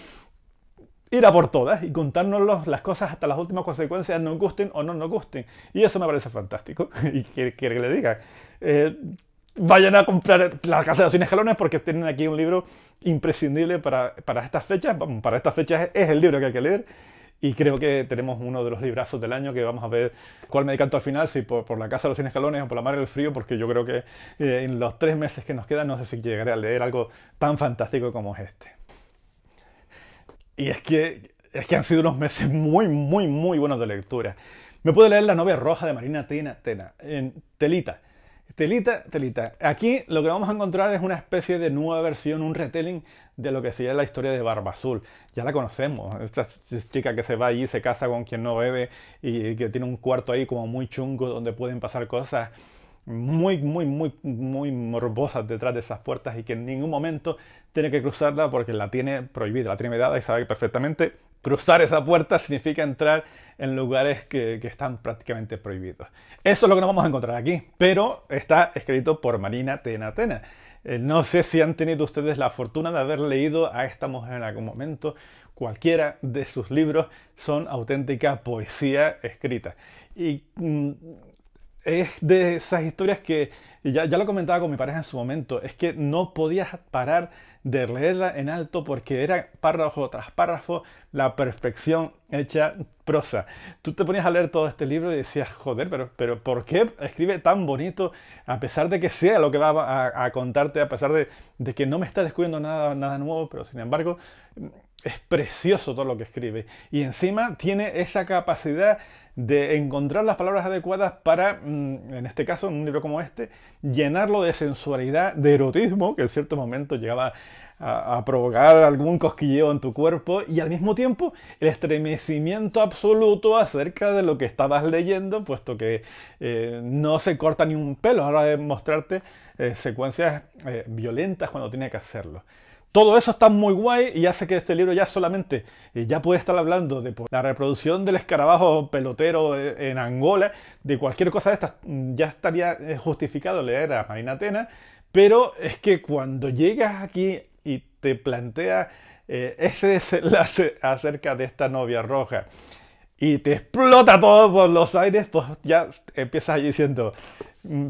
ir a por todas y contárnoslos las cosas hasta las últimas consecuencias, nos gusten o no nos gusten. Y eso me parece fantástico. Y quiere que le diga. Vayan a comprar La Casa de los 100 Escalones porque tienen aquí un libro imprescindible para estas fechas. Vamos, para estas fechas es el libro que hay que leer. Y creo que tenemos uno de los librazos del año que vamos a ver cuál me decanto al final, si por La Casa de los 100 Escalones o por La Mare del Frío, porque yo creo que en los 3 meses que nos quedan no sé si llegaré a leer algo tan fantástico como es este. Y es que han sido unos meses muy buenos de lectura. Me pude leer La novia roja de Marina Tena, en telita. Telita. Aquí lo que vamos a encontrar es una especie de nueva versión, un retelling de lo que sería la historia de Barba Azul. Ya la conocemos, esta chica que se va allí, se casa con quien no bebe y que tiene un cuarto ahí como muy chungo donde pueden pasar cosas. muy morbosas detrás de esas puertas y que en ningún momento tiene que cruzarla porque la tiene prohibida, la tiene vedada y sabe perfectamente cruzar esa puerta significa entrar en lugares que están prácticamente prohibidos. Eso es lo que nos vamos a encontrar aquí, pero está escrito por Marina Tena Tena. No sé si han tenido ustedes la fortuna de haber leído a esta mujer en algún momento. Cualquiera de sus libros son auténtica poesía escrita. Y es de esas historias que ya lo comentaba con mi pareja en su momento, es que no podías parar de leerla en alto porque era párrafo tras párrafo la perfección hecha prosa. Tú te ponías a leer todo este libro y decías, joder, pero ¿por qué escribe tan bonito a pesar de que sea lo que va a contarte, a pesar de que no me está descubriendo nada nuevo, pero sin embargo es precioso todo lo que escribe. Y encima tiene esa capacidad de encontrar las palabras adecuadas para, en este caso, en un libro como este, llenarlo de sensualidad, de erotismo, que en ciertos momentos llegaba a provocar algún cosquilleo en tu cuerpo, y al mismo tiempo el estremecimiento absoluto acerca de lo que estabas leyendo, puesto que no se corta ni un pelo a la hora de mostrarte secuencias violentas cuando tiene que hacerlo. Todo eso está muy guay y hace que este libro ya solamente, ya puede estar hablando de la reproducción del escarabajo pelotero en Angola, de cualquier cosa de estas, ya estaría justificado leer a Marina Tena, pero es que cuando llegas aquí y te plantea ese desenlace acerca de esta novia roja y te explota todo por los aires, pues ya empiezas diciendo,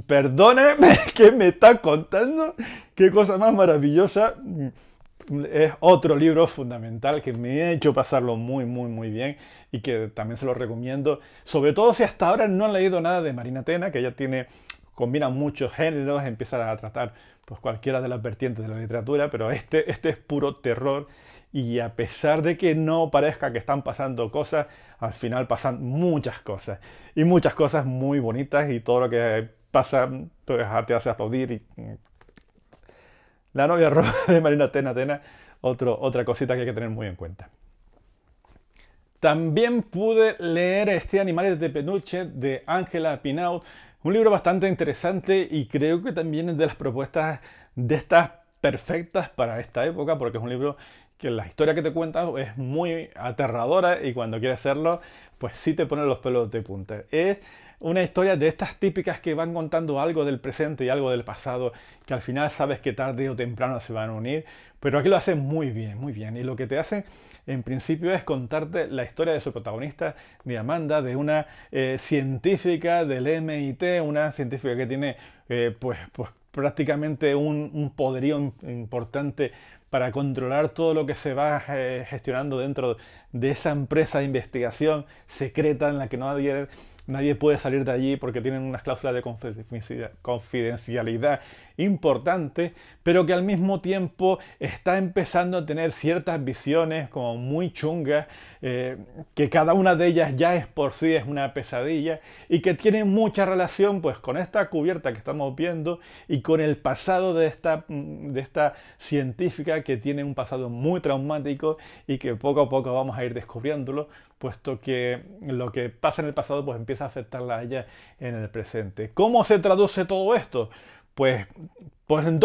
perdóneme, ¿qué me está contando? ¿Qué cosa más maravillosa? Es otro libro fundamental que me ha hecho pasarlo muy bien y que también se lo recomiendo, sobre todo si hasta ahora no han leído nada de Marina Tena, que ella combina muchos géneros, empieza a tratar pues cualquiera de las vertientes de la literatura, pero este es puro terror y a pesar de que no parezca que están pasando cosas, al final pasan muchas cosas y muchas cosas muy bonitas y todo lo que pasa pues, te hace aplaudir y La novia roja de Marina Tena Tena, otra cosita que hay que tener muy en cuenta. También pude leer Este Animales de Peluche de Ángela Pinault, un libro bastante interesante y creo que también es de las propuestas de estas perfectas para esta época, porque es un libro que la historia que te cuenta es muy aterradora y cuando quieres hacerlo, pues sí te pone los pelos de punta. Es una historia de estas típicas que van contando algo del presente y algo del pasado, que al final sabes que tarde o temprano se van a unir, pero aquí lo hacen muy bien. Y lo que te hacen, en principio, es contarte la historia de su protagonista, de Amanda, de una científica del MIT, una científica que tiene pues prácticamente un poderío importante para controlar todo lo que se va gestionando dentro de esa empresa de investigación secreta en la que nadie puede salir de allí porque tienen unas cláusulas de confidencialidad importantes, pero que al mismo tiempo está empezando a tener ciertas visiones como muy chungas, que cada una de ellas ya es por sí es una pesadilla y que tiene mucha relación pues con esta cubierta que estamos viendo y con el pasado de esta científica que tiene un pasado muy traumático y que poco a poco vamos a ir descubriéndolo, puesto que lo que pasa en el pasado pues empieza a afectarla a ella en el presente. ¿Cómo se traduce todo esto? Pues en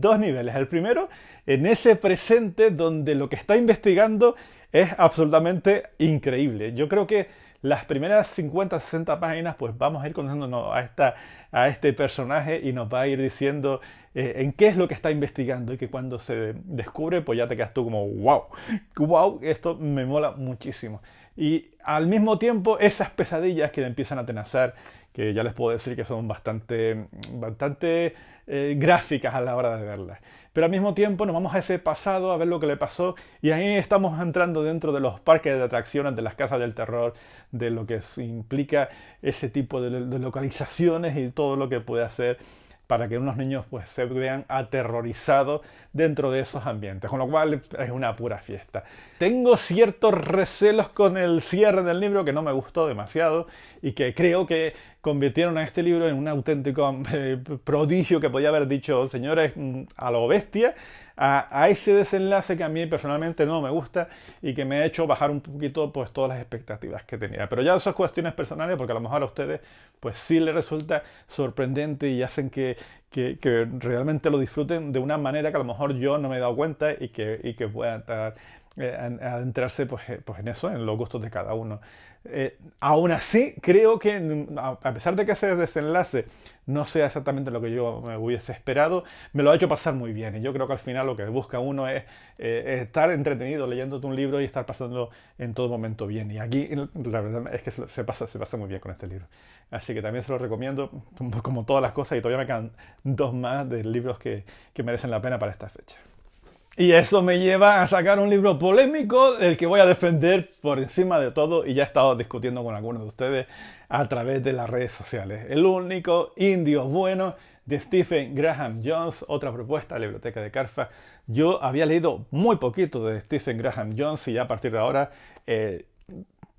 dos niveles. El primero, en ese presente donde lo que está investigando es absolutamente increíble. Yo creo que las primeras 50, 60 páginas, pues vamos a ir conociéndonos a este personaje y nos va a ir diciendo en qué es lo que está investigando y que cuando se descubre, pues ya te quedas tú como wow, esto me mola muchísimo. Y al mismo tiempo, esas pesadillas que le empiezan a atenazar, que ya les puedo decir que son bastante gráficas a la hora de verlas. Pero al mismo tiempo nos vamos a ese pasado a ver lo que le pasó y ahí estamos entrando dentro de los parques de atracciones, de las casas del terror, de lo que implica ese tipo de localizaciones y todo lo que puede hacer para que unos niños pues se vean aterrorizados dentro de esos ambientes, con lo cual es una pura fiesta. Tengo ciertos recelos con el cierre del libro que no me gustó demasiado y que creo que convirtieron a este libro en un auténtico prodigio que podía haber dicho, señores, a lo bestia, a ese desenlace que a mí personalmente no me gusta y que me ha hecho bajar un poquito pues todas las expectativas que tenía. Pero ya eso es cuestiones personales, porque a lo mejor a ustedes pues sí les resulta sorprendente y hacen que realmente lo disfruten de una manera que a lo mejor yo no me he dado cuenta y que pueda estar adentrarse pues en eso, en los gustos de cada uno. Aún así, creo que a pesar de que ese desenlace no sea exactamente lo que yo me hubiese esperado, me lo ha hecho pasar muy bien. Y yo creo que al final lo que busca uno es estar entretenido leyéndote un libro y estar pasando en todo momento bien. Y aquí la verdad es que se pasa muy bien con este libro. Así que también se lo recomiendo, como todas las cosas, y todavía me quedan dos más de libros que merecen la pena para esta fecha. Y eso me lleva a sacar un libro polémico, el que voy a defender por encima de todo, y ya he estado discutiendo con algunos de ustedes a través de las redes sociales. El único indio bueno de Stephen Graham Jones, otra propuesta de la Biblioteca de Carfa. Yo había leído muy poquito de Stephen Graham Jones y ya a partir de ahora,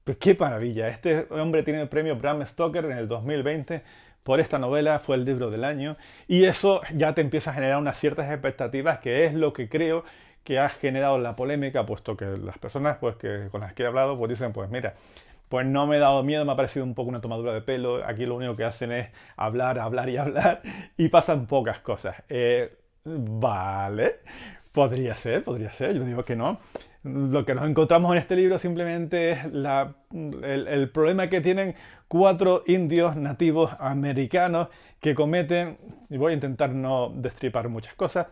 pues qué maravilla. Este hombre tiene el premio Bram Stoker en el 2020 por esta novela, fue el libro del año, y eso ya te empieza a generar unas ciertas expectativas, que es lo que creo que ha generado la polémica, puesto que las personas pues, con las que he hablado pues dicen, pues mira, pues no me he dado miedo, me ha parecido un poco una tomadura de pelo, aquí lo único que hacen es hablar, hablar y hablar, y pasan pocas cosas. Vale, podría ser, yo digo que no. Lo que nos encontramos en este libro simplemente es el problema que tienen 4 indios nativos americanos que cometen, y voy a intentar no destripar muchas cosas,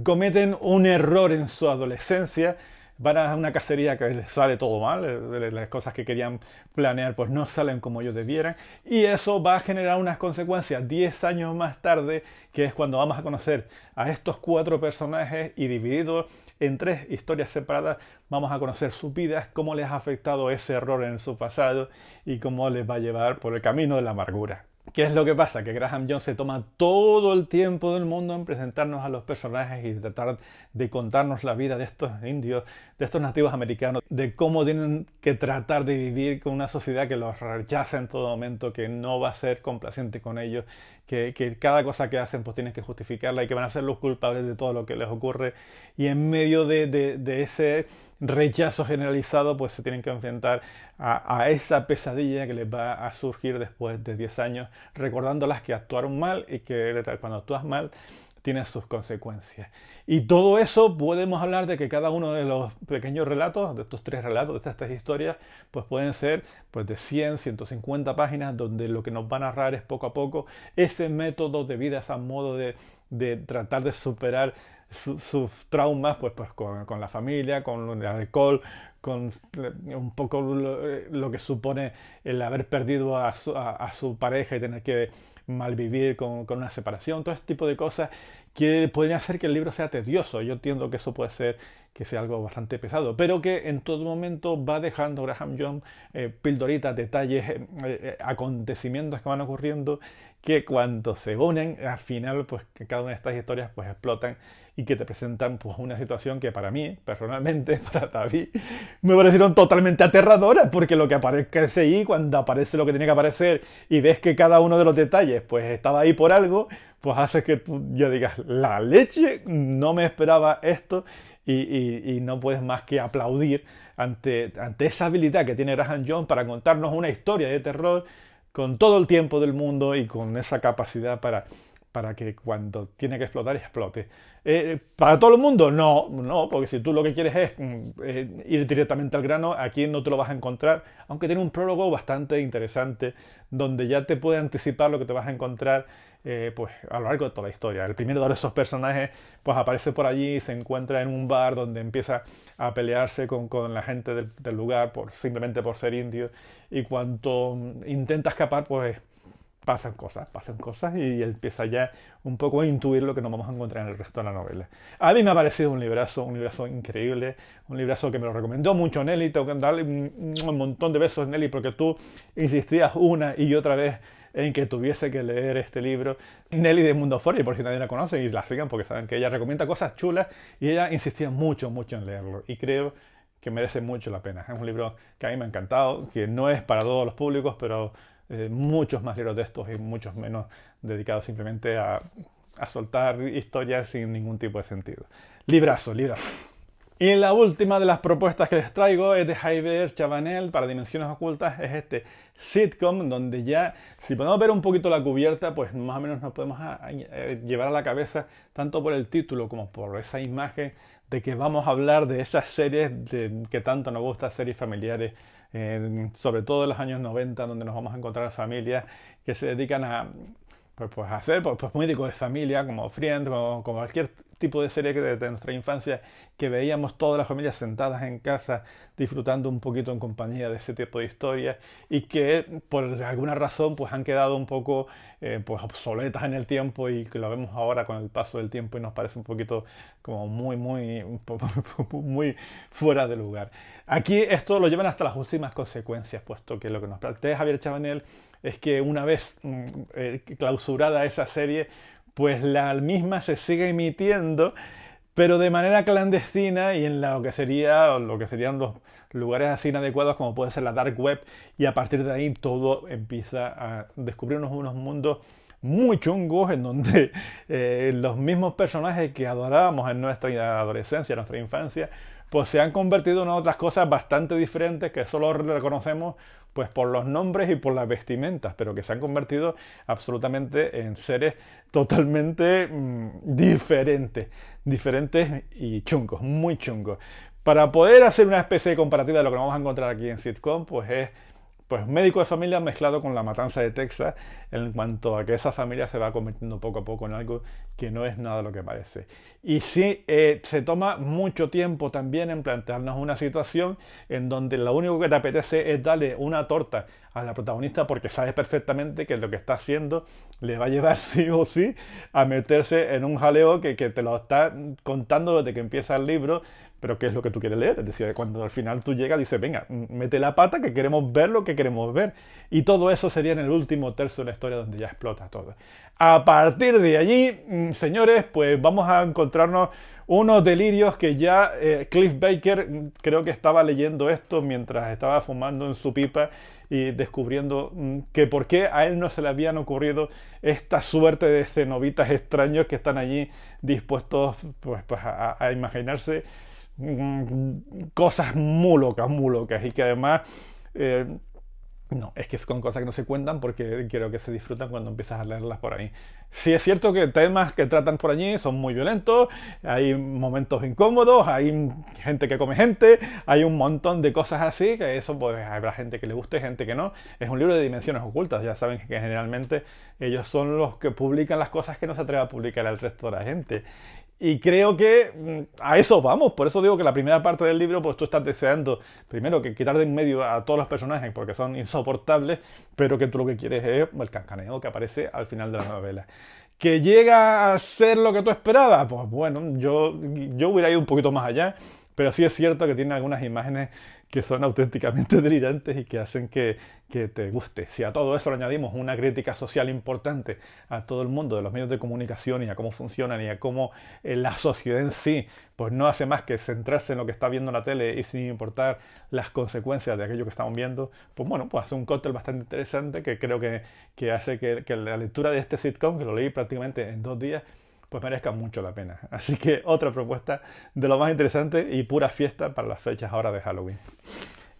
cometen un error en su adolescencia, van a una cacería que les sale todo mal, las cosas que querían planear pues no salen como ellos debieran, y eso va a generar unas consecuencias 10 años más tarde, que es cuando vamos a conocer a estos 4 personajes y divididos en 3 historias separadas, vamos a conocer sus vidas, cómo les ha afectado ese error en su pasado y cómo les va a llevar por el camino de la amargura. ¿Qué es lo que pasa? Que Graham Jones se toma todo el tiempo del mundo en presentarnos a los personajes y tratar de contarnos la vida de estos indios, de estos nativos americanos, de cómo tienen que tratar de vivir con una sociedad que los rechaza en todo momento, que no va a ser complaciente con ellos, que cada cosa que hacen pues tienen que justificarla y que van a ser los culpables de todo lo que les ocurre. Y en medio de ese rechazo generalizado pues se tienen que enfrentar a esa pesadilla que les va a surgir después de 10 años, recordándolas que actuaron mal y que cuando actúas mal tiene sus consecuencias. Y todo eso podemos hablar de que cada uno de los pequeños relatos, de estos 3 relatos, de estas 3 historias, pues pueden ser pues de 100, 150 páginas, donde lo que nos va a narrar es poco a poco ese método de vida, ese modo de tratar de superar sus traumas pues con la familia, con el alcohol, con un poco lo que supone el haber perdido a su pareja y tener que malvivir con una separación, todo este tipo de cosas que podrían hacer que el libro sea tedioso. Yo entiendo que eso puede ser que sea algo bastante pesado, pero que en todo momento va dejando Graham Jones pildoritas, detalles, acontecimientos que van ocurriendo, que cuando se unen, al final, pues que cada una de estas historias pues explotan y que te presentan pues una situación que para mí, personalmente, para David, me parecieron totalmente aterradoras, porque lo que aparece ahí, cuando aparece lo que tiene que aparecer y ves que cada uno de los detalles pues estaba ahí por algo, pues hace que tú ya digas, la leche, no me esperaba esto, y no puedes más que aplaudir ante esa habilidad que tiene Graham Jones para contarnos una historia de terror con todo el tiempo del mundo y con esa capacidad para que cuando tiene que explotar, explote. ¿Para todo el mundo? No, porque si tú lo que quieres es ir directamente al grano, aquí no te lo vas a encontrar, aunque tiene un prólogo bastante interesante, donde ya te puede anticipar lo que te vas a encontrar pues a lo largo de toda la historia. El primero de esos personajes pues aparece por allí, se encuentra en un bar donde empieza a pelearse con la gente del lugar simplemente por ser indio, y cuando intenta escapar pues pasan cosas y empieza ya un poco a intuir lo que nos vamos a encontrar en el resto de la novela. A mí me ha parecido un librazo increíble, un librazo que me lo recomendó mucho Nelly. Tengo que darle un montón de besos, Nelly, porque tú insistías una y otra vez en que tuviese que leer este libro. Nelly de Mundo Furry, por si nadie la conoce, y la sigan porque saben que ella recomienda cosas chulas, y ella insistía mucho en leerlo, y creo que merece mucho la pena. Es un libro que a mí me ha encantado, que no es para todos los públicos, pero muchos más libros de estos y muchos menos dedicados simplemente a soltar historias sin ningún tipo de sentido. Librazo, librazo. Y la última de las propuestas que les traigo es de Javier Chabanel para Dimensiones Ocultas. Es este sitcom donde ya, si podemos ver un poquito la cubierta, pues más o menos nos podemos llevar a la cabeza, tanto por el título como por esa imagen, de que vamos a hablar de esas series que tanto nos gustan, series familiares, sobre todo en los años 90, donde nos vamos a encontrar familias que se dedican a hacer médicos de familia, como Friends, como cualquier tipo de serie de nuestra infancia, que veíamos todas las familias sentadas en casa disfrutando un poquito en compañía de ese tipo de historias, y que por alguna razón pues han quedado un poco pues obsoletas en el tiempo, y que lo vemos ahora con el paso del tiempo y nos parece un poquito como muy fuera de lugar. Aquí esto lo llevan hasta las últimas consecuencias, puesto que lo que nos plantea Javier Chabanel es que una vez clausurada esa serie, pues la misma se sigue emitiendo, pero de manera clandestina y en lo que serían los lugares así inadecuados, como puede ser la dark web, y a partir de ahí todo empieza a descubrirnos unos mundos muy chungos en donde los mismos personajes que adorábamos en nuestra adolescencia, en nuestra infancia, pues se han convertido en otras cosas bastante diferentes que solo reconocemos pues por los nombres y por las vestimentas, pero que se han convertido absolutamente en seres totalmente diferentes y chungos, muy chungos. Para poder hacer una especie de comparativa de lo que vamos a encontrar aquí en sitcom, pues es médico de familia mezclado con La Matanza de Texas, en cuanto a que esa familia se va convirtiendo poco a poco en algo que no es nada lo que parece. Y sí, se toma mucho tiempo también en plantearnos una situación en donde lo único que te apetece es darle una torta a la protagonista, porque sabes perfectamente que lo que está haciendo le va a llevar sí o sí a meterse en un jaleo que te lo está contando desde que empieza el libro, pero ¿qué es lo que tú quieres leer? Es decir, cuando al final tú llegas, dices, venga, mete la pata, que queremos ver lo que queremos ver. Y todo eso sería en el último tercio de la historia, donde ya explota todo. A partir de allí, señores, pues vamos a encontrarnos unos delirios que ya Cliff Baker creo que estaba leyendo esto mientras estaba fumando en su pipa y descubriendo que por qué a él no se le habían ocurrido esta suerte de cenobitas extraños que están allí dispuestos pues a imaginarse cosas muy locas, y que además no, es que son cosas que no se cuentan porque creo que se disfrutan cuando empiezas a leerlas por ahí. Sí es cierto que temas que tratan por allí son muy violentos, hay momentos incómodos, hay gente que come gente, hay un montón de cosas así, que eso pues habrá gente que le guste, gente que no. Es un libro de dimensiones ocultas, ya saben que generalmente ellos son los que publican las cosas que no se atreve a publicar el resto de la gente. Y creo que a eso vamos, por eso digo que la primera parte del libro, pues tú estás deseando, primero, que quitar de en medio a todos los personajes porque son insoportables, pero que tú lo que quieres es el cancaneo que aparece al final de la novela. ¿Que llega a ser lo que tú esperabas? Pues bueno, yo hubiera ido un poquito más allá, pero sí es cierto que tiene algunas imágenes que son auténticamente delirantes y que hacen que te guste. Si a todo eso le añadimos una crítica social importante a todo el mundo de los medios de comunicación y a cómo funcionan y a cómo la sociedad en sí pues no hace más que centrarse en lo que está viendo en la tele y sin importar las consecuencias de aquello que estamos viendo, pues bueno, pues hace un cóctel bastante interesante que creo que hace que la lectura de este sitcom, que lo leí prácticamente en 2 días, pues merezca mucho la pena. Así que otra propuesta de lo más interesante y pura fiesta para las fechas ahora de Halloween.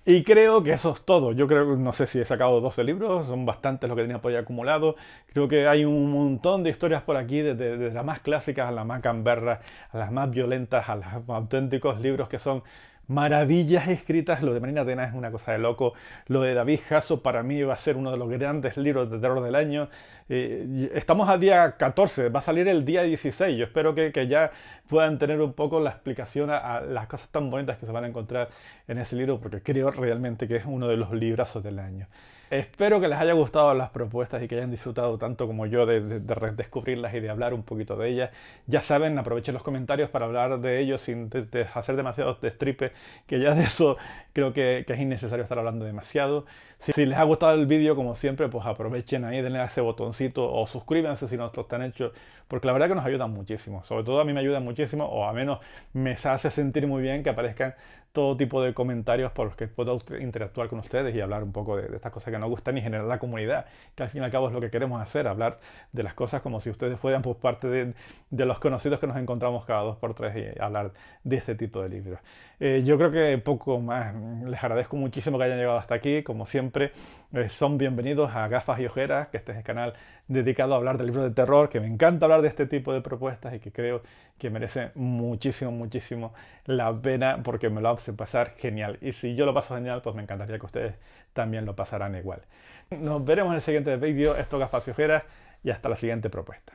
Y creo que eso es todo. Yo creo, no sé si he sacado 12 libros, son bastantes los que tenía por ahí acumulado. Creo que hay un montón de historias por aquí, desde las más clásicas a las más gamberras, a las más violentas, a los auténticos libros que son maravillas escritas. Lo de Marina Atena es una cosa de loco. Lo de David Jasso para mí va a ser uno de los grandes libros de terror del año. Estamos al día 14, va a salir el día 16. Yo espero que ya puedan tener un poco la explicación a las cosas tan bonitas que se van a encontrar en ese libro, porque creo realmente que es uno de los librazos del año. Espero que les haya gustado las propuestas y que hayan disfrutado tanto como yo de redescubrirlas y de hablar un poquito de ellas. Ya saben, aprovechen los comentarios para hablar de ellos sin hacer demasiados destripes, que ya de eso creo que es innecesario estar hablando demasiado. Si les ha gustado el vídeo, como siempre, pues aprovechen ahí, denle a ese botoncito o suscríbanse si no lo están hechos, porque la verdad que nos ayudan muchísimo. Sobre todo a mí me ayuda muchísimo, o al menos me hace sentir muy bien que aparezcan todo tipo de comentarios por los que puedo interactuar con ustedes y hablar un poco de estas cosas que nos gustan y generar la comunidad, que al fin y al cabo es lo que queremos hacer, hablar de las cosas como si ustedes fueran pues, parte de los conocidos que nos encontramos cada 2 por 3 y hablar de este tipo de libros. Yo creo que poco más. Les agradezco muchísimo que hayan llegado hasta aquí. Como siempre, son bienvenidos a Gafas y Ojeras, que este es el canal dedicado a hablar de libros de terror, que me encanta hablar de este tipo de propuestas y que creo que merece muchísimo, muchísimo la pena porque me lo hace pasar genial. Y si yo lo paso genial, pues me encantaría que ustedes también lo pasarán igual. Nos veremos en el siguiente vídeo. Esto es Gafas y Ojeras y hasta la siguiente propuesta.